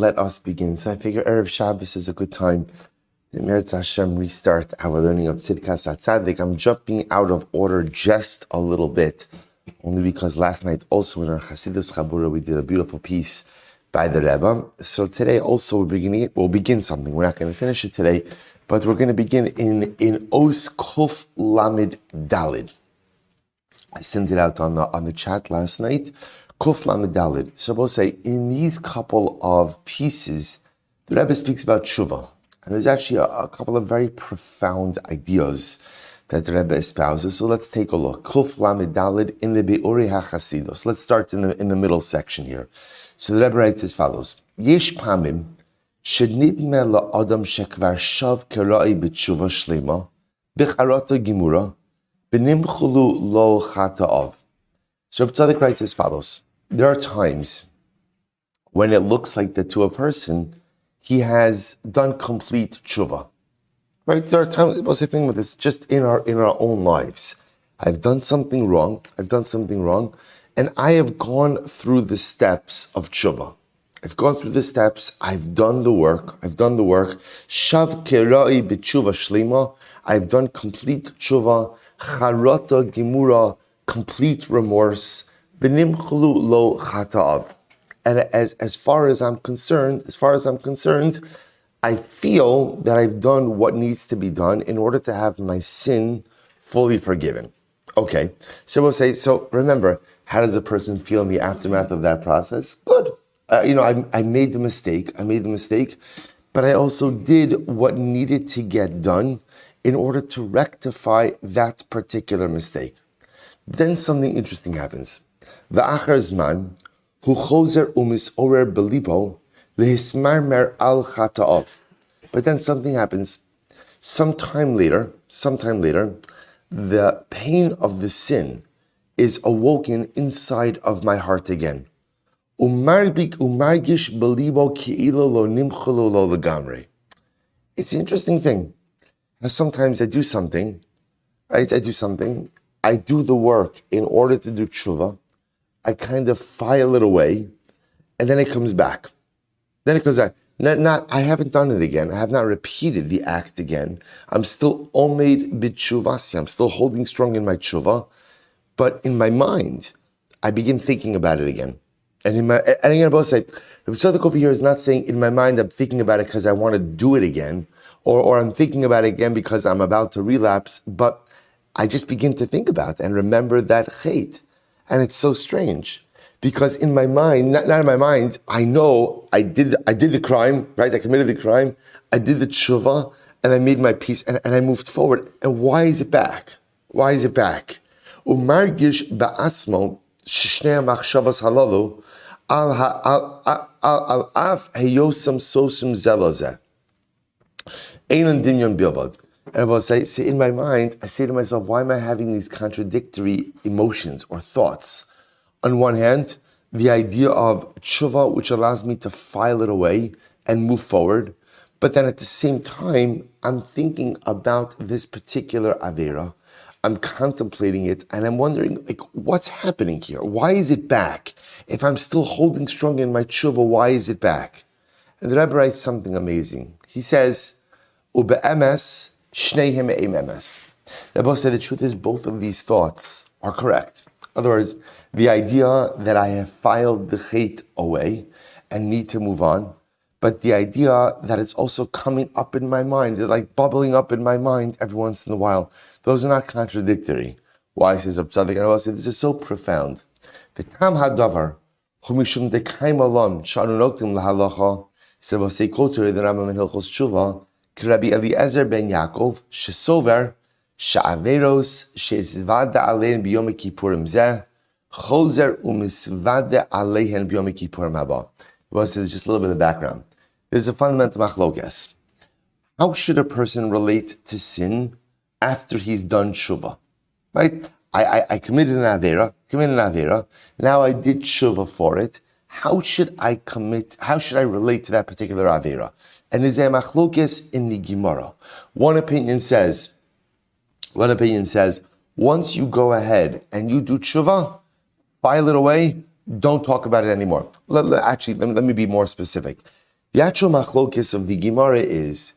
Let us begin. So I figure Erev Shabbos is a good time to Meretz Hashem restart our learning of Tzidkas Hatzaddik. I'm jumping out of order just a little bit, only because last night also in our Chassidus Chabura we did a beautiful piece by the Rebbe. So today also we'll begin something. We're not going to finish it today, but we're going to begin in Os Kuf Lamed Dalid. I sent it out on the chat last night. Kuf Lamed Dalid. So we'll say in these couple of pieces, the Rebbe speaks about tshuva. And there's actually a couple of very profound ideas that the Rebbe espouses. So let's take a look. Kuf Lamed Dalid in the Be'uri HaChasidus. Let's start in the middle section here. So the Rebbe writes as follows. Yesh pamim shenidme la'adam shekvar shav kerai b'tshuva shlema b'charata gimura b'nimchulu lo chata'av. So Hatzaddik writes as follows. There are times when it looks like that to a person, he has done complete tshuva. Right? There are times, what's the thing with this? Just in our own lives. I've done something wrong, and I have gone through the steps of tshuva. I've gone through the steps, I've done the work. Shav kerai b'tshuva shlima, I've done complete tshuva, charata gimura, complete remorse, B'nimchulu lo chata'av. And as far as I'm concerned, I feel that I've done what needs to be done in order to have my sin fully forgiven. Okay, so we'll say, so remember, how does a person feel in the aftermath of that process? Good. I made the mistake, but I also did what needed to get done in order to rectify that particular mistake. Then something interesting happens. V'achar zman hu chozer umisorer belibo lehismarmer al chata'av. But then something happens. Sometime later, the pain of the sin is awoken inside of my heart again. Umargish belibo ki'ilo lo nimchulu lo legamre. It's an interesting thing. Now sometimes I do something, right? I do the work in order to do tshuva. I kind of file it away, and then it comes back. I haven't done it again. I have not repeated the act again. I'm still omed b'tshuvasi. I'm still holding strong in my tshuva, but in my mind, I begin thinking about it again. And I'm going to both say, the Hatzaddik over here is not saying in my mind I'm thinking about it because I want to do it again, or I'm thinking about it again because I'm about to relapse, but I just begin to think about and remember that chait. And it's so strange because in my mind, not in my mind, I know I did the crime, right? I committed the crime, I did the tshuva, and I made my peace, and I moved forward. And why is it back? Umargish ba'asmo shnei machshavas halalu al af heyosam sosum zelazeh einan dinyan bilvad. And I will say, in my mind, I say to myself, why am I having these contradictory emotions or thoughts? On one hand, the idea of tshuva, which allows me to file it away and move forward. But then at the same time, I'm thinking about this particular avera. I'm contemplating it, and I'm wondering, what's happening here? Why is it back? If I'm still holding strong in my tshuva, why is it back? And the Rebbe writes something amazing. He says, Ube'emes, Shneihem emes. The Rebbe said the truth is both of these thoughts are correct. In other words, the idea that I have filed the chait away and need to move on, but the idea that it's also coming up in my mind, they're like bubbling up in my mind every once in a while, those are not contradictory. Why, says Hatzaddik? And I will say this is so profound. The tam hadavar hu mishum dekaim alam shanunoktim lahalacha. So I will say quoted the Rambam in Hilchos Tshuva. Rabbi Eliezer ben Yaakov, shesover, she'averos, she'izvada aleihen b'yom kippurim zeh, chozer u'misvada aleihen b'yom kippurim haba. Well, so there's just a little bit of background. There's a fundamental machlokes. How should a person relate to sin after he's done tshuva? Right? I committed an avera, now I did tshuva for it. How should I relate to that particular avera? And there's a machlokes in the Gemara. One opinion says, once you go ahead and you do tshuva, file it away, don't talk about it anymore. Let me be more specific. The actual machlokes of the Gemara is,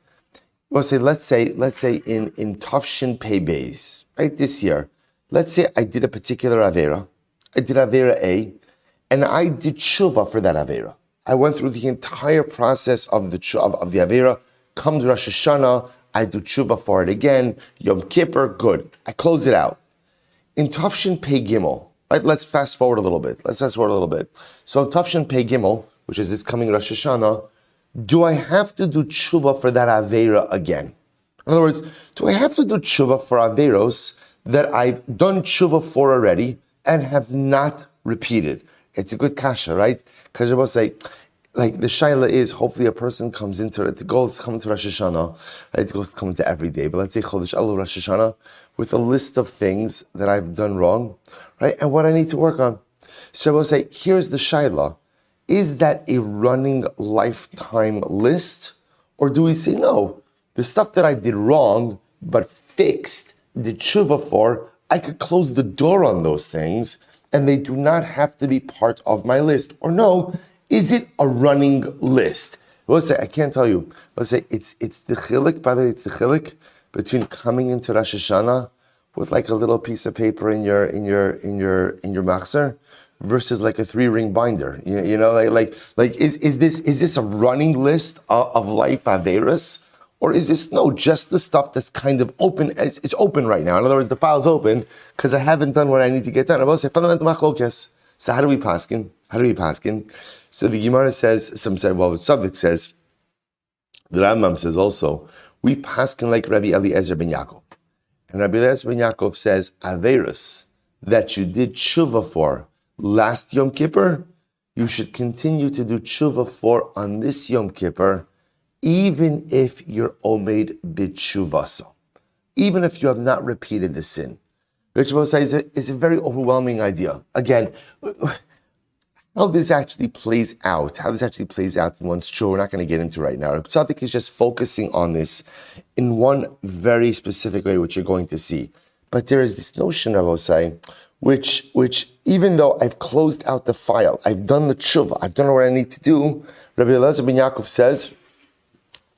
let's say in Tafshin Pei Beis, right, this year, let's say I did a particular Avera, I did Avera A, and I did tshuva for that Avera. I went through the entire process of the Avera, come to Rosh Hashanah, I do tshuva for it again, Yom Kippur, good. I close it out. In Tafshin Pei Gimel, right, let's fast forward a little bit. So in Tafshin Pei Gimel, which is this coming Rosh Hashanah, do I have to do tshuva for that Avera again? In other words, do I have to do tshuva for Averos that I've done tshuva for already and have not repeated? It's a good kasha, right? Because you will say, like the shaila is, hopefully a person comes into it, the goal is to come to Rosh Hashanah, right? The goal is to come into every day, but let's say Chodesh Elul Rosh Hashanah, with a list of things that I've done wrong, right? And what I need to work on. So I will say, here's the shaila. Is that a running lifetime list? Or do we say, no, the stuff that I did wrong, but fixed, did tshuva for, I could close the door on those things, and they do not have to be part of my list? Or no, is it a running list? We'll say, I can't tell you. We'll say, it's the chilik, by the way, it's the chilik between coming into Rosh Hashanah with like a little piece of paper in your machzor versus like a 3-ring binder. You know, is this a running list of life averas? Or is this, no, just the stuff that's kind of open, it's open right now. In other words, the file's open because I haven't done what I need to get done. I will say, fundamental machlokes. So how do we paskin? So the Gemara says, some say, well, the Tzaddik says, the Rambam says also, we paskin like Rabbi Eliezer ben Yaakov. And Rabbi Eliezer ben Yaakov says, Averos that you did tshuva for last Yom Kippur, you should continue to do tshuva for on this Yom Kippur, even if you're omed b'tshuvaso, even if you have not repeated the sin. Which is a very overwhelming idea. Again, how this actually plays out in one's tshuva, we're not going to get into right now. Hatzaddik is just focusing on this in one very specific way, which you're going to see. But there is this notion, I will say, which even though I've closed out the file, I've done the tshuva, I've done what I need to do, Rabbi Eliezer ben Yaakov says,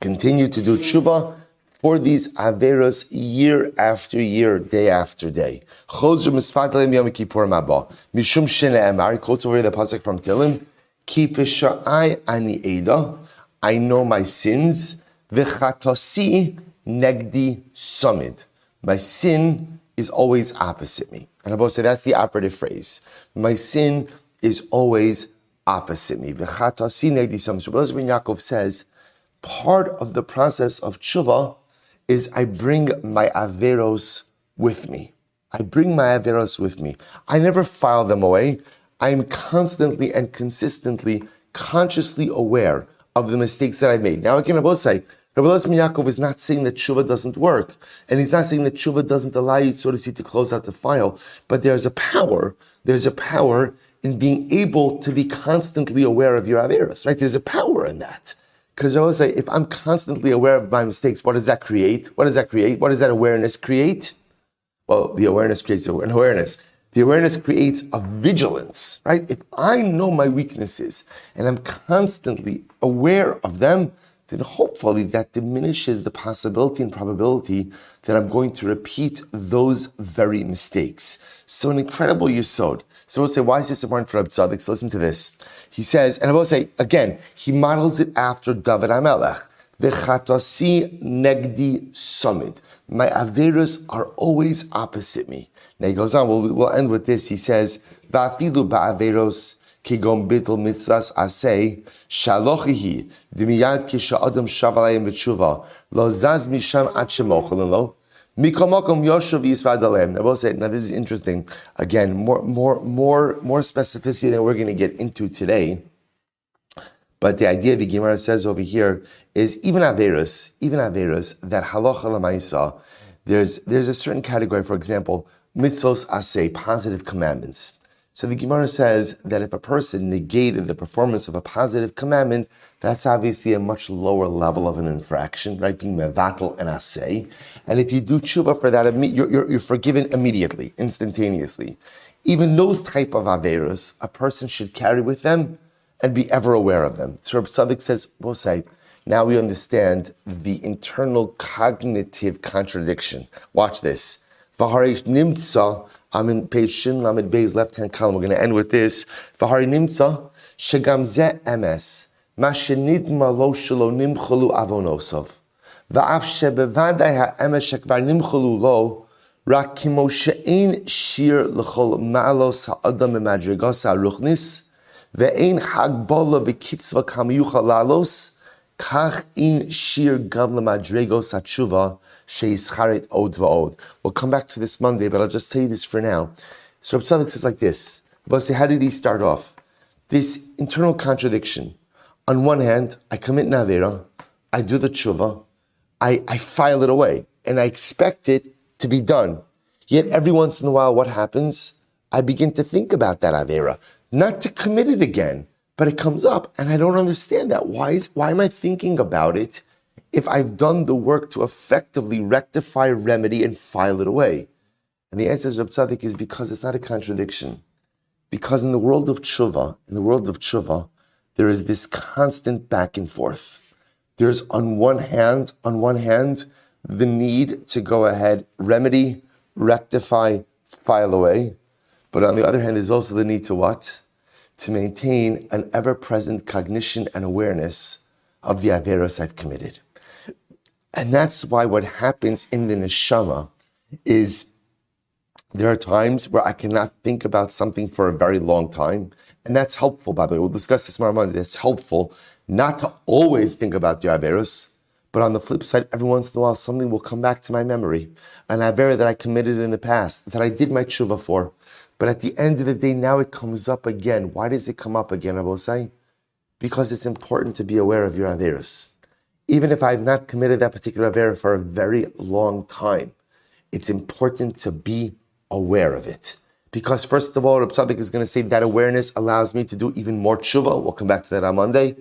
continue to do tshuva for these averos year after year, day after day. Chozer misfat leim yom kippur maba. Mishum shene'emar, quotes over the pasuk from Tehillim, ki pesha'ai ani eda, I know my sins, v'chatasi negdi samid. My sin is always opposite me. And I both say that's the operative phrase. My sin is always opposite me. V'chatasi negdi samid. So Rabbi Yaakov says, part of the process of tshuva is I bring my averos with me. I never file them away. I am constantly and consistently, consciously aware of the mistakes that I made. Now again, I will say, Rabbi Eliezer ben Yaakov is not saying that tshuva doesn't work, and he's not saying that tshuva doesn't allow you, so to speak, to close out the file, but there's a power in being able to be constantly aware of your averos, right? There's a power in that. Because I always say, if I'm constantly aware of my mistakes, what does that create? What does that awareness create? Well, the awareness creates an awareness. The awareness creates a vigilance, right? If I know my weaknesses and I'm constantly aware of them, then hopefully that diminishes the possibility and probability that I'm going to repeat those very mistakes. So an incredible yesod. So we'll say, why is this important for Hatzaddik? So listen to this. He says, and I will say, again, he models it after David HaMelech. V'chatasi negdi samid. My averos are always opposite me. Now he goes on, we'll end with this. He says, Va'afilu ba'averos kigom bitl mitzvahs aseh, shalochihi, d'miyad kisha'adam shavalayim b'tshuva, lo zaz misham ad shemochel lo. I will say, now this is interesting. Again, more specificity than we're going to get into today. But the idea the Gemara says over here is even averos that halacha l'maisa, there's a certain category. For example, mitzvos aseh, positive commandments. So the Gemara says that if a person negated the performance of a positive commandment, that's obviously a much lower level of an infraction, right? Being mevatel and aseh. And if you do tshuva for that, you're forgiven immediately, instantaneously. Even those type of averos, a person should carry with them and be ever aware of them. So Reb Tzaddik says, we'll say, now we understand the internal cognitive contradiction. Watch this. V'harish nimtza, I'm in page Shin Lamed Bey's left-hand column. We're going to end with this. V'harish nimtza, shegam zeh emes, ma shenidma lo shelo nimcholu avonosov. V'af shebevadai ha'emes shekvar nimcholu lo, rak kimo she'ein shir l'chol ma'alos ha'adam memadrigos ha'ruchnis, ve'ein hagbola v'kitzva kamiyucha lalos, kach in shir gam l'madrigos ha'tshuva, she'ischaret od va'od. We'll come back to this Monday, but I'll just tell you this for now. So Reb Tzaddik says like this. But say, how did he start off? This internal contradiction. On one hand, I commit an avera, I do the tshuva, I file it away, and I expect it to be done. Yet every once in a while, what happens? I begin to think about that avera, not to commit it again, but it comes up, and I don't understand that. Why am I thinking about it if I've done the work to effectively rectify, remedy, and file it away? And the answer, Reb Tzaddik, is because it's not a contradiction. Because in the world of tshuva, there is this constant back and forth. There's on one hand, the need to go ahead, remedy, rectify, file away. But on the other hand, there's also the need to what? To maintain an ever-present cognition and awareness of the averos I've committed. And that's why what happens in the neshama is there are times where I cannot think about something for a very long time. And that's helpful, by the way. We'll discuss this tomorrow Monday. It's helpful not to always think about the averos, but on the flip side, every once in a while, something will come back to my memory. An avera that I committed in the past, that I did my tshuva for. But at the end of the day, now it comes up again. Why does it come up again, Abosai? Because it's important to be aware of your averos. Even if I've not committed that particular avera for a very long time, it's important to be aware of it. Because first of all, Reb Tzaddik is going to say that awareness allows me to do even more tshuva. We'll come back to that on Monday.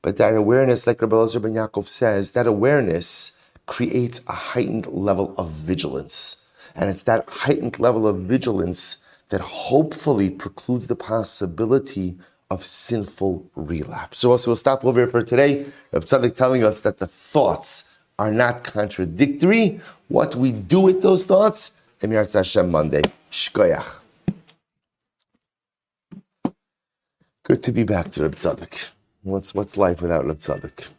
But that awareness, like Rabbi Elazar ben Yaakov says, that awareness creates a heightened level of vigilance. And it's that heightened level of vigilance that hopefully precludes the possibility of sinful relapse. So also we'll stop over here for today. Rabbi Tzaddik telling us that the thoughts are not contradictory. What we do with those thoughts, Emir Hashem Monday. Shkoyach. Good to be back to Reb Tzaddik. What's life without Reb Tzaddik?